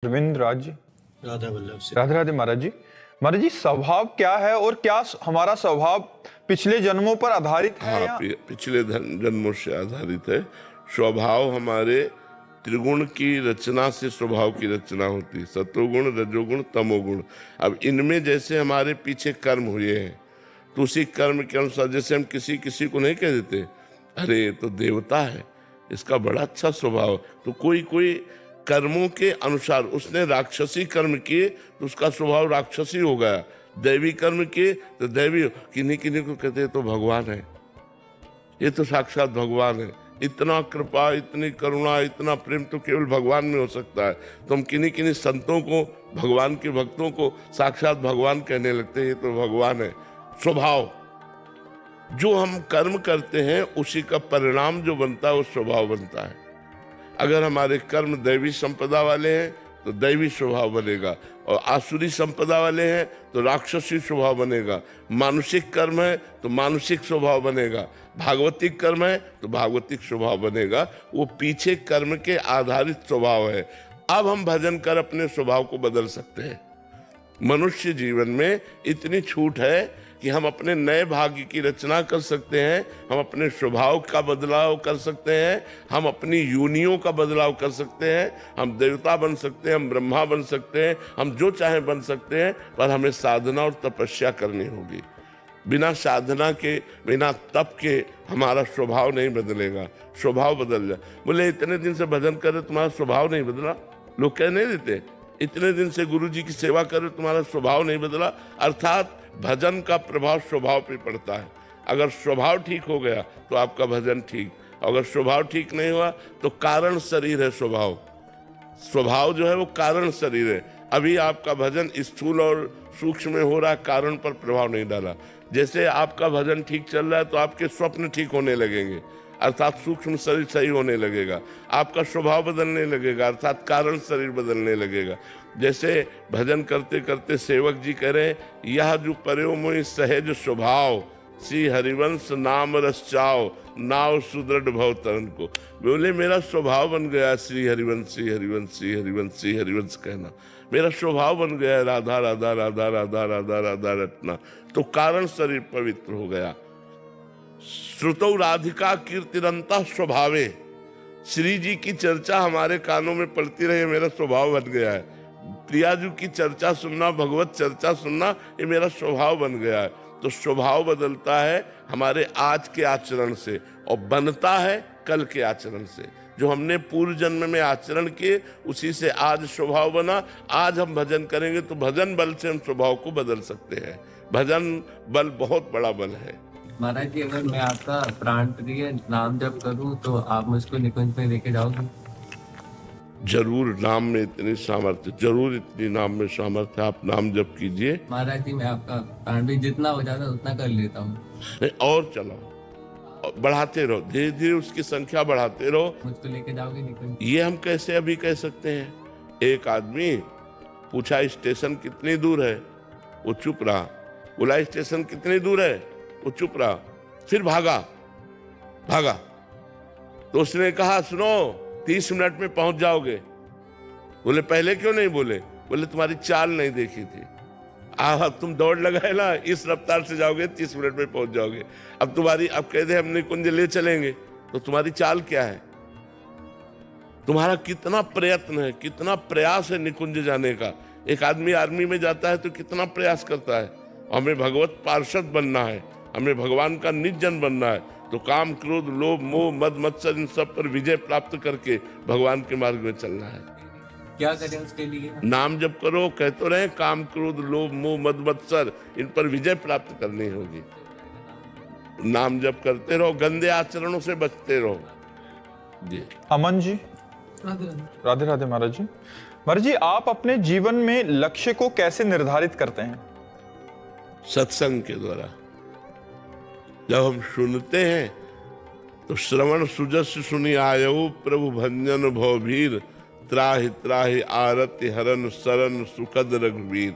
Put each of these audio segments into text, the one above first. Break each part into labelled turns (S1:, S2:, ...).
S1: अरविंद राज जी।
S2: राधा वल्लभ से।
S1: राधे राधे महाराज जी। महाराज जी, स्वभाव क्या है और क्या हमारा स्वभाव पिछले जन्मों पर आधारित है?
S3: हाँ, पिछले जन्मों से आधारित है। स्वभाव हमारे त्रिगुण की रचना से स्वभाव की रचना होती है, सत्वगुण, रजोगुण, तमोगुण। अब इनमें जैसे हमारे पीछे कर्म हुए हैं तो उसी कर्म के अनुसार, जैसे हम किसी किसी को नहीं कह देते अरे ये तो देवता है, इसका बड़ा अच्छा स्वभाव, तो कोई कोई कर्मों के अनुसार उसने राक्षसी कर्म किए तो उसका स्वभाव राक्षसी हो गया, दैवी कर्म किए तो दैवी। किन्हीं किन्हीं को कहते हैं तो भगवान है, ये तो साक्षात भगवान है। इतना कृपा, इतनी करुणा, इतना प्रेम तो केवल भगवान में हो सकता है। तो हम किन्हीं किन्हीं संतों को, भगवान के भक्तों को साक्षात भगवान कहने लगते हैं, ये तो भगवान है। स्वभाव, जो हम कर्म करते हैं उसी का परिणाम जो बनता है वो स्वभाव बनता है। अगर हमारे कर्म दैवी संपदा वाले हैं तो दैवी स्वभाव बनेगा, और आसुरी संपदा वाले हैं तो राक्षसी स्वभाव बनेगा। मानुषिक कर्म है तो मानुषिक स्वभाव बनेगा, भागवतिक कर्म है तो भागवतिक स्वभाव बनेगा। वो पीछे कर्म के आधारित स्वभाव है। अब हम भजन कर अपने स्वभाव को बदल सकते हैं। मनुष्य जीवन में इतनी छूट है कि हम अपने नए भाग्य की रचना कर सकते हैं, हम अपने स्वभाव का बदलाव कर सकते हैं, हम अपनी योनियों का बदलाव कर सकते हैं, हम देवता बन सकते हैं, हम ब्रह्मा बन सकते हैं, हम जो चाहे बन सकते हैं। पर हमें साधना और तपस्या करनी होगी। बिना साधना के, बिना तप के हमारा स्वभाव नहीं बदलेगा। स्वभाव बदल जाए। बोले इतने दिन से भजन करे तुम्हारा स्वभाव नहीं बदला, लोग कह नहीं देते इतने दिन से गुरु जी की सेवा करे तुम्हारा स्वभाव नहीं बदला। अर्थात भजन का प्रभाव स्वभाव पे पड़ता है। अगर स्वभाव ठीक हो गया तो आपका भजन ठीक, अगर स्वभाव ठीक नहीं हुआ तो कारण शरीर है स्वभाव। स्वभाव जो है वो कारण शरीर है। अभी आपका भजन स्थूल और सूक्ष्म में हो रहा है, कारण पर प्रभाव नहीं डाला। जैसे आपका भजन ठीक चल रहा है तो आपके स्वप्न ठीक होने लगेंगे, अर्थात सूक्ष्म शरीर सही होने लगेगा। आपका स्वभाव बदलने लगेगा, अर्थात कारण शरीर बदलने लगेगा। जैसे भजन करते करते सेवक जी कह रहे, यह जो पर्यो मोहि सहज स्वभाव, श्री हरिवंश नाम रस चाओ, नाव सुदृढ़ भव तरन को। बोले मेरा स्वभाव बन गया श्री हरिवंश, श्री हरिवंश, श्री हरिवंश, श्री हरिवंश कहना मेरा स्वभाव बन गया। राधा राधा राधा राधा राधा राधा रटना, तो कारण शरीर पवित्र हो गया। श्रुतौ राधिका कीर्तिरंता स्वभावे, श्री जी की चर्चा हमारे कानों में पड़ती रहे, मेरा स्वभाव बन गया है। प्रियाजू की चर्चा सुनना, भगवत चर्चा सुनना, ये मेरा स्वभाव बन गया है। तो स्वभाव बदलता है हमारे आज के आचरण से और बनता है कल के आचरण से। जो हमने पूर्व जन्म में आचरण किए उसी से आज स्वभाव बना। आज हम भजन करेंगे तो भजन बल से हम स्वभाव को बदल सकते हैं। भजन बल बहुत बड़ा बल है।
S4: महाराज जी, अगर मैं आपका प्राण प्रिय नाम जप करूं तो आप मुझको निकुंज में लेके जाओगे?
S3: जरूर, नाम में इतनी सामर्थ्य, जरूर इतनी नाम में सामर्थ्य। आप नाम जप कीजिए।
S4: महाराज जी, मैं आपका प्राण भी जितना हो जाता है उतना कर लेता हूँ।
S3: और चलो, बढ़ाते रहो, धीरे धीरे उसकी संख्या बढ़ाते रहो।
S4: मुझको लेके जाओगे निकुंज?
S3: ये हम कैसे अभी कह सकते हैं? एक आदमी पूछा स्टेशन कितनी दूर है, वो चुप रहा। बोला स्टेशन कितनी दूर है, वो चुप रहा। फिर भागा भागा तो उसने कहा सुनो 30 मिनट में पहुंच जाओगे। बोले पहले क्यों नहीं बोले? बोले तुम्हारी चाल नहीं देखी थी। अब तुम दौड़ लगाए ना, इस रफ्तार से जाओगे 30 मिनट में पहुंच जाओगे। अब तुम्हारी, अब कह दे हम निकुंज ले चलेंगे, तो तुम्हारी चाल क्या है? तुम्हारा कितना प्रयत्न है, कितना प्रयास है निकुंज जाने का। एक आदमी आर्मी में जाता है तो कितना प्रयास करता है। हमें भगवत पार्षद बनना है, हमें भगवान का निज जन बनना है, तो काम, क्रोध, लोभ, मोह, मद, मत्सर, इन सब पर विजय प्राप्त करके भगवान के मार्ग में चलना है।
S4: क्या करें उसके लिए?
S3: नाम जप करो, कहते रहे काम, क्रोध, लोभ, मोह, मद, मत्सर, इन पर विजय प्राप्त करनी होगी। नाम जप करते रहो, गंदे आचरणों से बचते रहो। जी
S1: अमन जी। राधे राधे महाराज जी। महाराज जी, आप अपने जीवन में लक्ष्य को कैसे निर्धारित करते हैं?
S3: सत्संग के द्वारा। जब हम सुनते हैं तो श्रवण सुजस सुनि आयो, प्रभु भंजन भवभीर, त्राहि त्राहि आरति हरन शरण सुखद रघुवीर।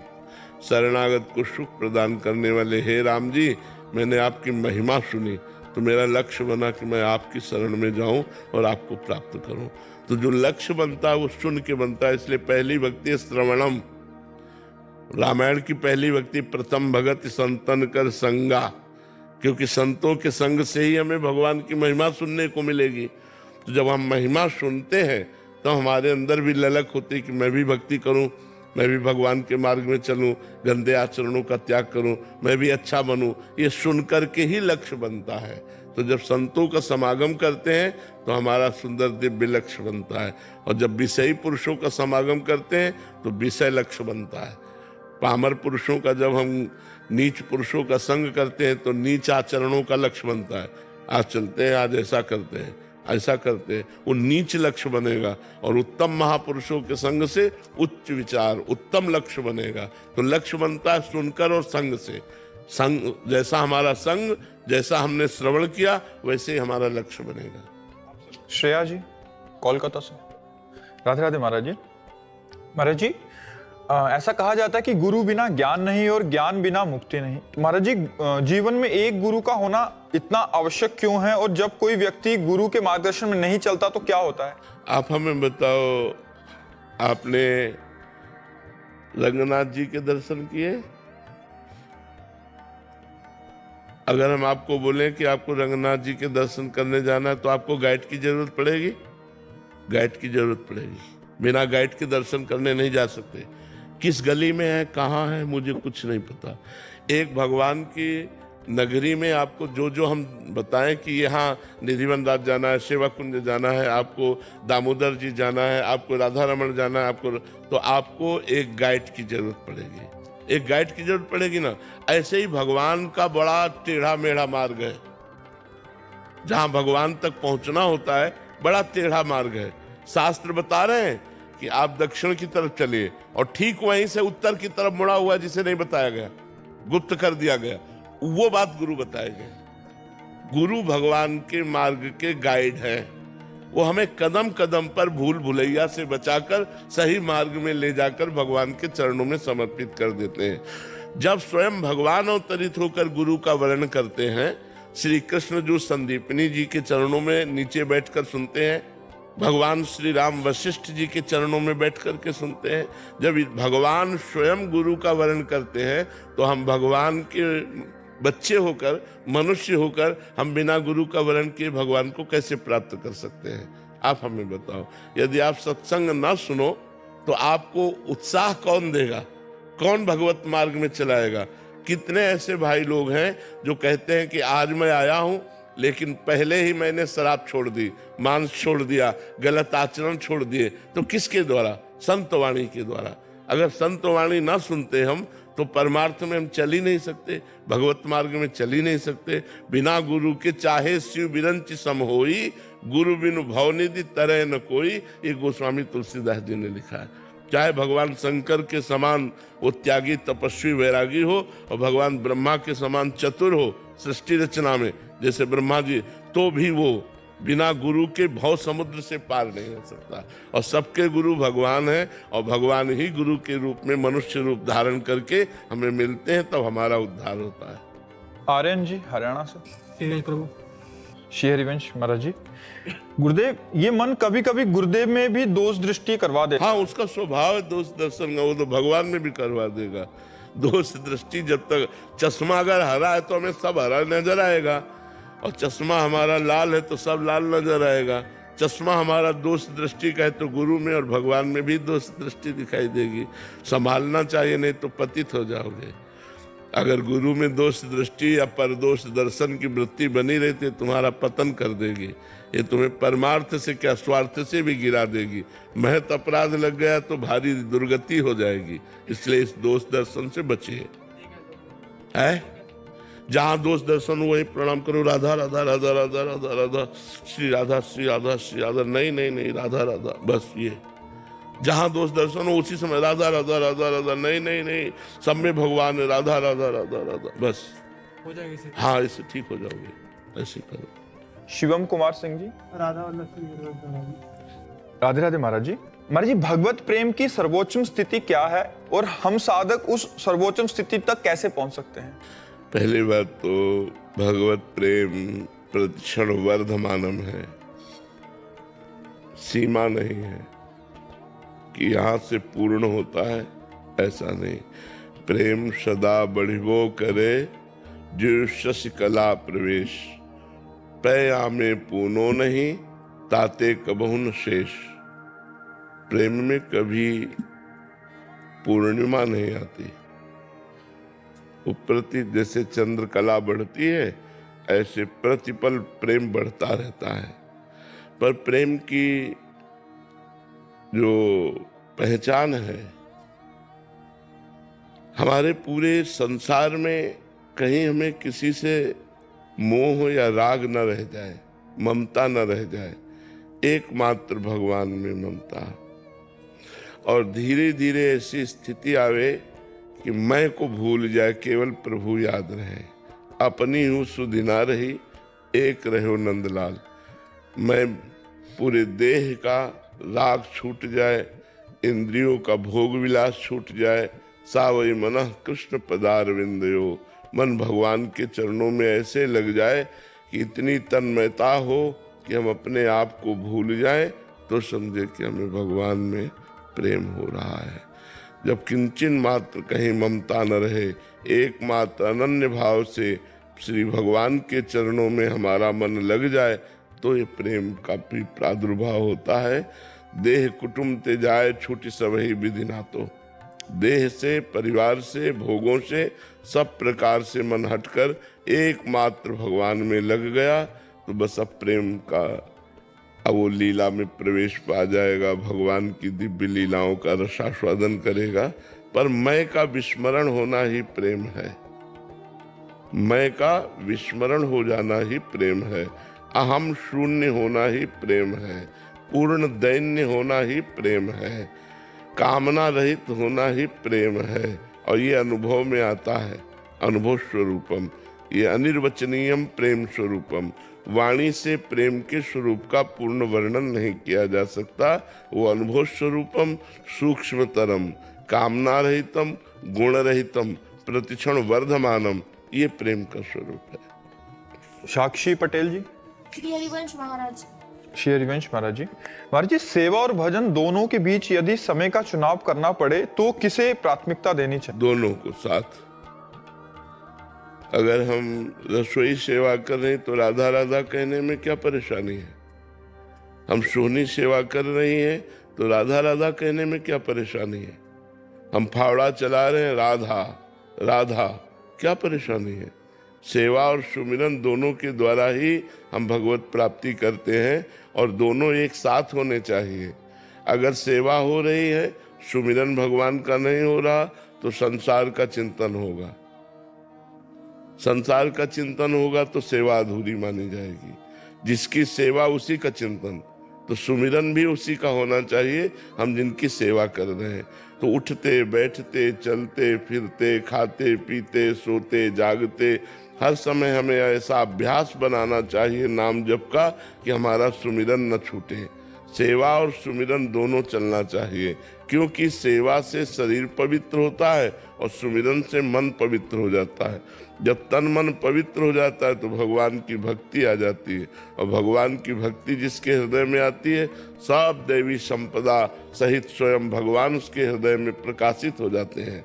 S3: शरणागत को सुख प्रदान करने वाले हे राम जी, मैंने आपकी महिमा सुनी, तो मेरा लक्ष्य बना कि मैं आपकी शरण में जाऊं और आपको प्राप्त करूं। तो जो लक्ष्य बनता है वो सुन के बनता है। इसलिए पहली भक्ति है श्रवणम। रामायण की पहली भक्ति प्रथम भगत संतन कर संगा, क्योंकि संतों के संग से ही हमें भगवान की महिमा सुनने को मिलेगी। तो जब हम महिमा सुनते हैं तो हमारे अंदर भी ललक होती है कि मैं भी भक्ति करूं, मैं भी भगवान के मार्ग में चलूं, गंदे आचरणों का त्याग करूं, मैं भी अच्छा बनूं। ये सुन करके ही लक्ष्य बनता है। तो जब संतों का समागम करते हैं तो हमारा सुंदर दिव्य लक्ष्य बनता है, और जब विषयी पुरुषों का समागम करते हैं तो विषय लक्ष्य बनता है। पामर पुरुषों का जब हम नीच पुरुषों का संग करते हैं तो नीच आचरणों का लक्ष्य बनता है। आज चलते हैं, आज ऐसा करते हैं, ऐसा करते हैं, वो नीच लक्ष्य बनेगा। और उत्तम महापुरुषों के संग से उच्च विचार, उत्तम लक्ष्य बनेगा। तो लक्ष्य बनता है सुनकर और संग से। संग जैसा हमारा संग, जैसा हमने श्रवण किया, वैसे ही हमारा लक्ष्य बनेगा।
S1: श्रेया जी कोलकाता से। राधे राधे महाराज जी। महाराज जी, ऐसा कहा जाता है कि गुरु बिना ज्ञान नहीं और ज्ञान बिना मुक्ति नहीं। महाराज जी, जीवन में एक गुरु का होना इतना आवश्यक क्यों है, और जब कोई व्यक्ति गुरु के मार्गदर्शन में नहीं चलता तो क्या होता है?
S3: आप हमें बताओ, आपने रंगनाथ जी के दर्शन किए? अगर हम आपको बोले कि आपको रंगनाथ जी के दर्शन करने जाना है तो आपको गाइड की जरूरत पड़ेगी? गाइड की जरूरत पड़ेगी। बिना गाइड के दर्शन करने नहीं जा सकते। किस गली में है, कहाँ है, मुझे कुछ नहीं पता। एक भगवान की नगरी में आपको जो जो हम बताएं कि यहाँ निधिवन राज जाना है, सेवा कुंज जाना है, आपको दामोदर जी जाना है, आपको राधा रमण जाना है, तो आपको एक गाइड की जरूरत पड़ेगी। एक गाइड की जरूरत पड़ेगी ना। ऐसे ही भगवान का बड़ा टेढ़ा मेढ़ा मार्ग है। जहां भगवान तक पहुंचना होता है बड़ा टेढ़ा मार्ग है। शास्त्र बता रहे हैं कि आप दक्षिण की तरफ चलिए, और ठीक वहीं से उत्तर की तरफ मुड़ा हुआ जिसे नहीं बताया गया, गुप्त कर दिया गया, वो बात गुरु बताएंगे। गुरु भगवान के मार्ग के गाइड हैं। वो हमें कदम कदम पर भूल भुलैया से बचाकर सही मार्ग में ले जाकर भगवान के चरणों में समर्पित कर देते हैं। जब स्वयं भगवान अवतरित होकर गुरु का वर्णन करते हैं, श्री कृष्ण जो संदीपनी जी के चरणों में नीचे बैठकर सुनते हैं, भगवान श्री राम वशिष्ठ जी के चरणों में बैठ करके सुनते हैं। जब भगवान स्वयं गुरु का वर्णन करते हैं तो हम भगवान के बच्चे होकर, मनुष्य होकर, हम बिना गुरु का वर्णन किए भगवान को कैसे प्राप्त कर सकते हैं? आप हमें बताओ। यदि आप सत्संग ना सुनो तो आपको उत्साह कौन देगा? कौन भगवत मार्ग में चलाएगा? कितने ऐसे भाई लोग हैं जो कहते हैं कि आज मैं आया हूं, लेकिन पहले ही मैंने शराब छोड़ दी, मांस छोड़ दिया, गलत आचरण छोड़ दिए। तो किसके द्वारा? संत वाणी के द्वारा। अगर संत वाणी ना सुनते हम तो परमार्थ में हम चल ही नहीं सकते, भगवत मार्ग में चल ही नहीं सकते। बिना गुरु के चाहे शिव बिरंच सम होई, गुरु बिनु भवनिधि तरह न कोई। ये गोस्वामी तुलसीदास जी ने लिखा है। चाहे भगवान शंकर के समान वो त्यागी तपस्वी वैरागी हो, और भगवान ब्रह्मा के समान चतुर हो सृष्टि रचना में जैसे ब्रह्मा जी, तो भी वो बिना गुरु के भव समुद्र से पार नहीं हो सकता। और सबके गुरु भगवान है, और भगवान ही गुरु के रूप में मनुष्य रूप धारण करके हमें मिलते हैं, तब हमारा उद्धार होता है।
S1: आर्यन जी हरियाणा से। प्रभु श्री हरिवंश महाराज जी। गुरुदेव, ये मन कभी कभी गुरुदेव में भी दोष दृष्टि करवा दे।
S3: हाँ, उसका स्वभाव है दोष दर्शन का, वो तो भगवान में भी करवा देगा दोष दृष्टि। जब तक चश्मा अगर हरा है तो हमें सब हरा नजर आएगा, और चश्मा हमारा लाल है तो सब लाल नजर आएगा। चश्मा हमारा दोष दृष्टि का है तो गुरु में और भगवान में भी दोष दृष्टि दिखाई देगी। संभालना चाहिए, नहीं तो पतित हो जाओगे। अगर गुरु में दोष दृष्टि या परदोष दर्शन की वृत्ति बनी रहती है, तुम्हारा पतन कर देगी। ये तुम्हें परमार्थ से क्या स्वार्थ से भी गिरा देगी। महत अपराध लग गया तो भारी दुर्गति हो जाएगी। इसलिए इस दोष दर्शन से बचिए। है जहां दोष दर्शन हो वही प्रणाम करो, राधा राधा राधा राधा राधा राधा, श्री राधा श्री राधा श्री राधा, नहीं नहीं नहीं, राधा राधा, बस ये। जहां दोष दर्शन हो उसी समय राधा राधा राधा राधा, नहीं नहीं नहीं, सब में भगवान है, राधा राधा राधा राधा, बस हो जाएगी। हाँ, इससे ठीक हो जाओगे, ऐसे करो।
S1: शिवम कुमार सिंह जी। राधे राधे महाराज जी। महाराज जी, भगवत प्रेम की सर्वोच्चम स्थिति क्या है, और हम साधक उस सर्वोच्चम स्थिति तक कैसे पहुंच सकते हैं?
S3: पहली बात तो भगवत प्रेम प्रतिक्षण वर्धमानम है, सीमा नहीं है कि यहां से पूर्ण होता है, ऐसा नहीं। प्रेम सदा बढ़िबो करे, जो शशि कला प्रवेश, पया में पूनो नहीं, ताते कबहु न शेष। प्रेम में कभी पूर्णिमा नहीं आती। प्रति जैसे चंद्रकला बढ़ती है, ऐसे प्रतिपल प्रेम बढ़ता रहता है। पर प्रेम की जो पहचान है, हमारे पूरे संसार में कहीं हमें किसी से मोह या राग न रह जाए, ममता न रह जाए, एकमात्र भगवान में ममता। और धीरे धीरे ऐसी स्थिति आवे कि मैं को भूल जाए, केवल प्रभु याद रहे। अपनी हूँ सुधि ना रही, एक रहो नंदलाल। मैं पूरे देह का राग छूट जाए, इंद्रियों का भोग विलास छूट जाए, सावई मनः कृष्ण पदारविंदयो। मन भगवान के चरणों में ऐसे लग जाए कि इतनी तन्मयता हो कि हम अपने आप को भूल जाए, तो समझे कि हमें भगवान में प्रेम हो रहा है। जब किंचन मात्र कहीं ममता न रहे, एकमात्र अनन्य भाव से श्री भगवान के चरणों में हमारा मन लग जाए, तो ये प्रेम का भी प्रादुर्भाव होता है। देह कुटुंब ते जाए, छूटी सबही विधि ना। तो देह से, परिवार से, भोगों से, सब प्रकार से मन हटकर एकमात्र भगवान में लग गया, तो बस अब प्रेम का अब वो लीला में प्रवेश पा जाएगा, भगवान की दिव्य लीलाओं का रसास्वादन करेगा। पर मैं का विस्मरण होना ही प्रेम है। मैं का विस्मरण हो जाना ही प्रेम है। अहम शून्य होना ही प्रेम है। पूर्ण दैन्य होना ही प्रेम है। कामना रहित होना ही प्रेम है। और ये अनुभव में आता है, अनुभव स्वरूपम, ये अनिर्वचनीयम प्रेम स्वरूपम। वाणी से प्रेम के स्वरूप का पूर्ण वर्णन नहीं किया जा सकता। वो अनुभव स्वरूपम, सूक्ष्मतरम, कामना रहितम, गुण रहितम, प्रतिक्षण वर्धमानम, ये प्रेम का स्वरूप है।
S1: साक्षी पटेल जी।
S2: श्री हरिवंश महाराज।
S1: श्री हरिवंश महाराज जी। महाराज जी, सेवा और भजन दोनों के बीच यदि समय का चुनाव करना पड़े तो किसे प्राथमिकता देनी चाहिए?
S3: दोनों को साथ। अगर हम रसोई सेवा कर रहे हैं तो राधा राधा कहने में क्या परेशानी है? हम सोहनी सेवा कर रही हैं तो राधा राधा कहने में क्या परेशानी है? हम फावड़ा चला रहे हैं, राधा राधा, क्या परेशानी है? सेवा और सुमिरन दोनों के द्वारा ही हम भगवत प्राप्ति करते हैं, और दोनों एक साथ होने चाहिए। अगर सेवा हो रही है, सुमिरन भगवान का नहीं हो रहा, तो संसार का चिंतन होगा। संसार का चिंतन होगा तो सेवा अधूरी मानी जाएगी। जिसकी सेवा उसी का चिंतन, तो सुमिरन भी उसी का होना चाहिए। हम जिनकी सेवा कर रहे हैं, तो उठते बैठते चलते फिरते खाते पीते सोते जागते हर समय हमें ऐसा अभ्यास बनाना चाहिए नाम जप का कि हमारा सुमिरन न छूटे। सेवा और सुमिरन दोनों चलना चाहिए, क्योंकि सेवा से शरीर पवित्र होता है और सुमिरन से मन पवित्र हो जाता है। जब तन मन पवित्र हो जाता है तो भगवान की भक्ति आ जाती है, और भगवान की भक्ति जिसके हृदय में आती है, सब दैवी संपदा सहित स्वयं भगवान उसके हृदय में प्रकाशित हो जाते हैं।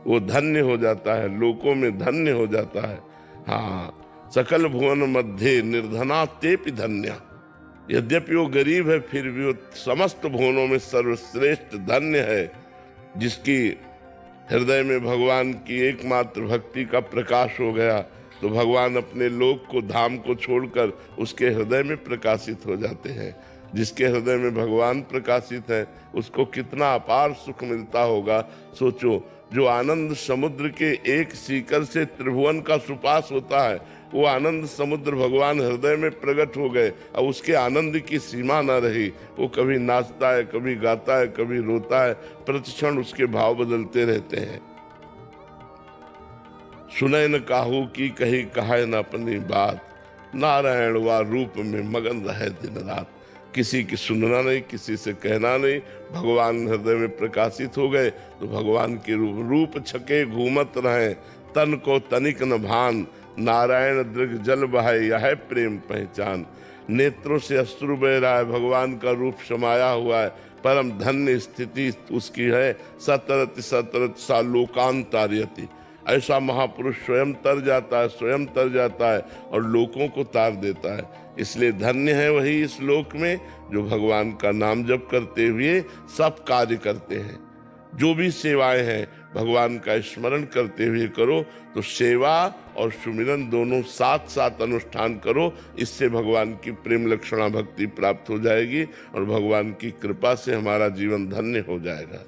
S3: वो धन्य हो जाता है, लोकों में धन्य हो जाता है। हाँ, सकल भुवन मध्य निर्धना तेपि धन्या। यद्यपि वो गरीब है, फिर भी वो समस्त भुवनों में सर्वश्रेष्ठ धन्य है, जिसकी हृदय में भगवान की एकमात्र भक्ति का प्रकाश हो गया। तो भगवान अपने लोक को, धाम को छोड़कर उसके हृदय में प्रकाशित हो जाते हैं। जिसके हृदय में भगवान प्रकाशित है, उसको कितना अपार सुख मिलता होगा। सोचो, जो आनंद समुद्र के एक सीकर से त्रिभुवन का सुपास होता है, वो आनंद समुद्र भगवान हृदय में प्रकट हो गए। अब उसके आनंद की सीमा न रही। वो कभी नाचता है, कभी गाता है, कभी रोता है, प्रतिक्षण उसके भाव बदलते रहते हैं। सुने न काहू की कही कहे न अपनी बात, नारायण वा रूप में मगन रहे दिन रात। किसी की सुनना नहीं, किसी से कहना नहीं, भगवान हृदय में प्रकाशित हो गए तो भगवान के रूप छके घूमत रहे, तन को तनिक न भान, नारायण दृग जल बहाए यह प्रेम पहचान। नेत्रों से अश्रु बह रहा है, भगवान का रूप समाया हुआ है, परम धन्य स्थिति उसकी है। सतरति सतरत सा लोकांतार्यति, ऐसा महापुरुष स्वयं तर जाता है, स्वयं तर जाता है और लोगों को तार देता है। इसलिए धन्य है वही इस लोक में जो भगवान का नाम जप करते हुए सब कार्य करते हैं। जो भी सेवाएं हैं भगवान का स्मरण करते हुए करो, तो सेवा और सुमिरन दोनों साथ साथ अनुष्ठान करो। इससे भगवान की प्रेम लक्षणा भक्ति प्राप्त हो जाएगी और भगवान की कृपा से हमारा जीवन धन्य हो जाएगा।